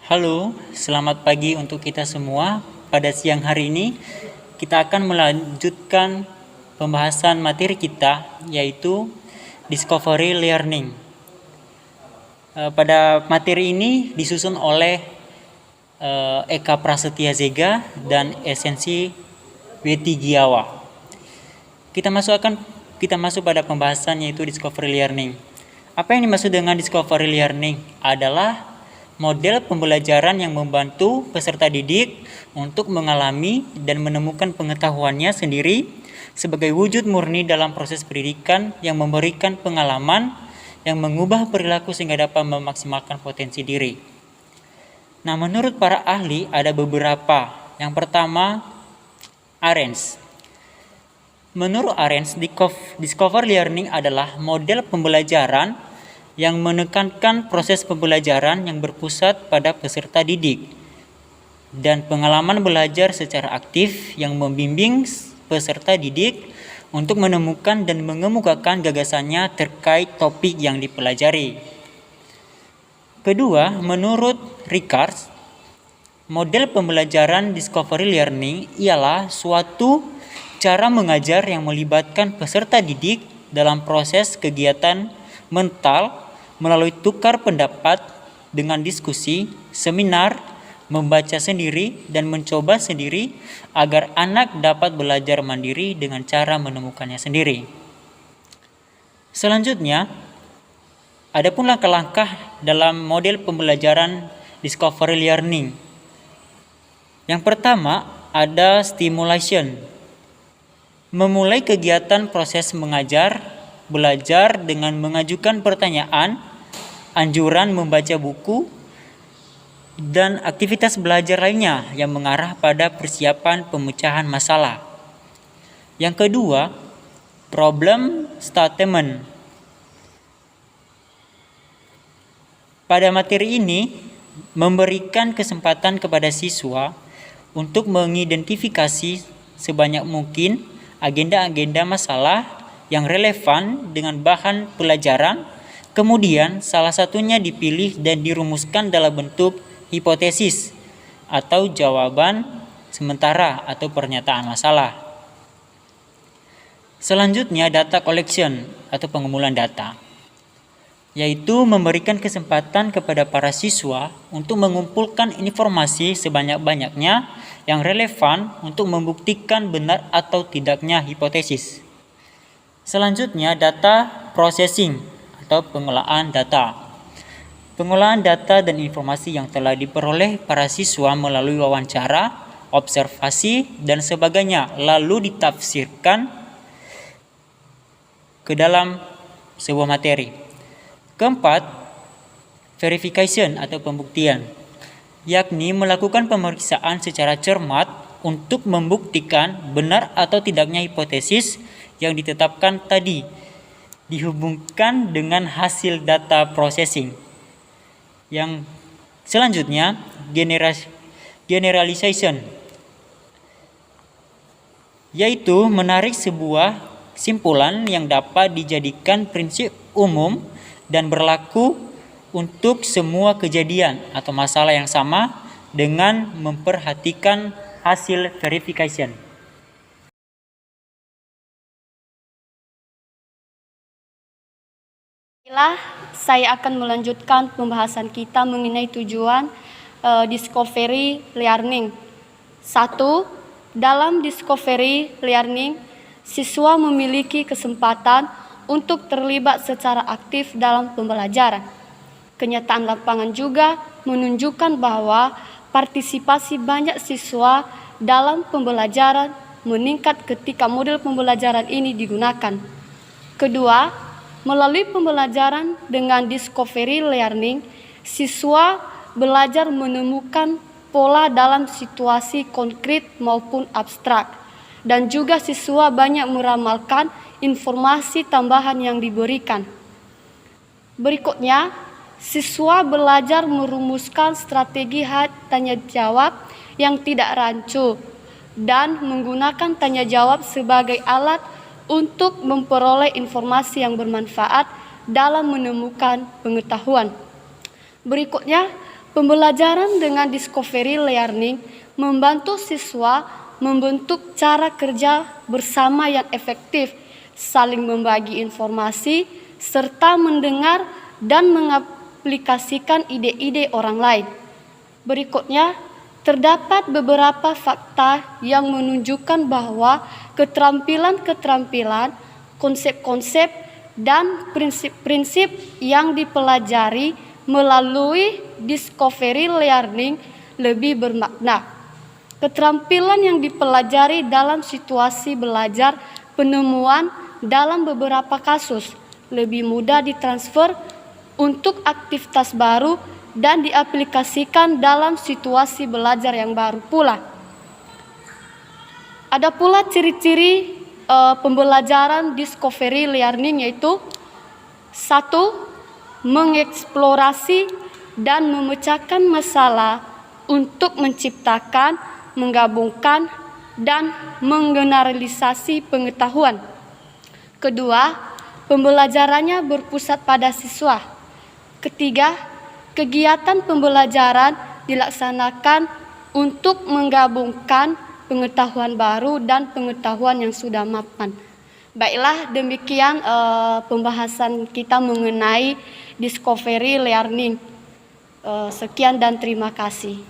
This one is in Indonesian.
Halo, selamat pagi untuk kita semua. Pada siang hari ini, kita akan melanjutkan pembahasan materi kita, yaitu Discovery Learning. Pada materi ini disusun oleh Eka Prasetya Zega dan Esensi Wetigiawa. Kita masuk pada pembahasan yaitu Discovery Learning. Apa yang dimaksud dengan Discovery Learning adalah model pembelajaran yang membantu peserta didik untuk mengalami dan menemukan pengetahuannya sendiri sebagai wujud murni dalam proses pendidikan yang memberikan pengalaman yang mengubah perilaku sehingga dapat memaksimalkan potensi diri. Nah, menurut para ahli ada beberapa. Yang pertama, Arens. Menurut Arens, Discovery Learning adalah model pembelajaran yang menekankan proses pembelajaran yang berpusat pada peserta didik dan pengalaman belajar secara aktif yang membimbing peserta didik untuk menemukan dan mengemukakan gagasannya terkait topik yang dipelajari. Kedua, menurut Ricard, model pembelajaran Discovery Learning ialah suatu cara mengajar yang melibatkan peserta didik dalam proses kegiatan mental melalui tukar pendapat dengan diskusi, seminar, membaca sendiri, dan mencoba sendiri agar anak dapat belajar mandiri dengan cara menemukannya sendiri. Selanjutnya, ada pun langkah-langkah dalam model pembelajaran Discovery Learning. Yang pertama, ada stimulation. Memulai kegiatan proses mengajar, belajar dengan mengajukan pertanyaan, anjuran membaca buku, dan aktivitas belajar lainnya yang mengarah pada persiapan pemecahan masalah. Yang kedua, problem statement. Pada materi ini, memberikan kesempatan kepada siswa untuk mengidentifikasi sebanyak mungkin agenda-agenda masalah yang relevan dengan bahan pelajaran, kemudian salah satunya dipilih dan dirumuskan dalam bentuk hipotesis atau jawaban sementara atau pernyataan masalah. Selanjutnya, data collection atau pengumpulan data, yaitu memberikan kesempatan kepada para siswa untuk mengumpulkan informasi sebanyak-banyaknya yang relevan untuk membuktikan benar atau tidaknya hipotesis. Selanjutnya, data processing atau pengolahan data. Pengolahan data dan informasi yang telah diperoleh para siswa melalui wawancara, observasi, dan sebagainya lalu ditafsirkan ke dalam sebuah materi. Keempat, verification atau pembuktian, yakni melakukan pemeriksaan secara cermat untuk membuktikan benar atau tidaknya hipotesis yang ditetapkan tadi dihubungkan dengan hasil data processing. Yang selanjutnya, generalization, yaitu menarik sebuah kesimpulan yang dapat dijadikan prinsip umum dan berlaku untuk semua kejadian atau masalah yang sama dengan memperhatikan hasil verification. Saya akan melanjutkan pembahasan kita mengenai tujuan Discovery Learning. 1. Dalam Discovery Learning, siswa memiliki kesempatan untuk terlibat secara aktif dalam pembelajaran. Kenyataan lapangan juga menunjukkan bahwa partisipasi banyak siswa dalam pembelajaran meningkat ketika model pembelajaran ini digunakan. Kedua, melalui pembelajaran dengan Discovery Learning, siswa belajar menemukan pola dalam situasi konkret maupun abstrak, dan juga siswa banyak meramalkan informasi tambahan yang diberikan. Berikutnya, siswa belajar merumuskan strategi tanya jawab yang tidak rancu dan menggunakan tanya jawab sebagai alat untuk memperoleh informasi yang bermanfaat dalam menemukan pengetahuan. Berikutnya, Pembelajaran dengan discovery learning membantu siswa membentuk cara kerja bersama yang efektif, saling membagi informasi, serta mendengar dan mengaplikasikan ide-ide orang lain. Berikutnya, terdapat beberapa fakta yang menunjukkan bahwa keterampilan-keterampilan, konsep-konsep, dan prinsip-prinsip yang dipelajari melalui discovery learning lebih bermakna. Keterampilan yang dipelajari dalam situasi belajar penemuan dalam beberapa kasus lebih mudah ditransfer untuk aktivitas baru dan diaplikasikan dalam situasi belajar yang baru pula. Ada pula ciri-ciri pembelajaran discovery learning, yaitu 1. Mengeksplorasi dan memecahkan masalah untuk menciptakan, menggabungkan, dan menggeneralisasi pengetahuan. Kedua, pembelajarannya berpusat pada siswa. Ketiga, kegiatan pembelajaran dilaksanakan untuk menggabungkan pengetahuan baru dan pengetahuan yang sudah mapan. Baiklah, demikian pembahasan kita mengenai discovery learning. Sekian dan terima kasih.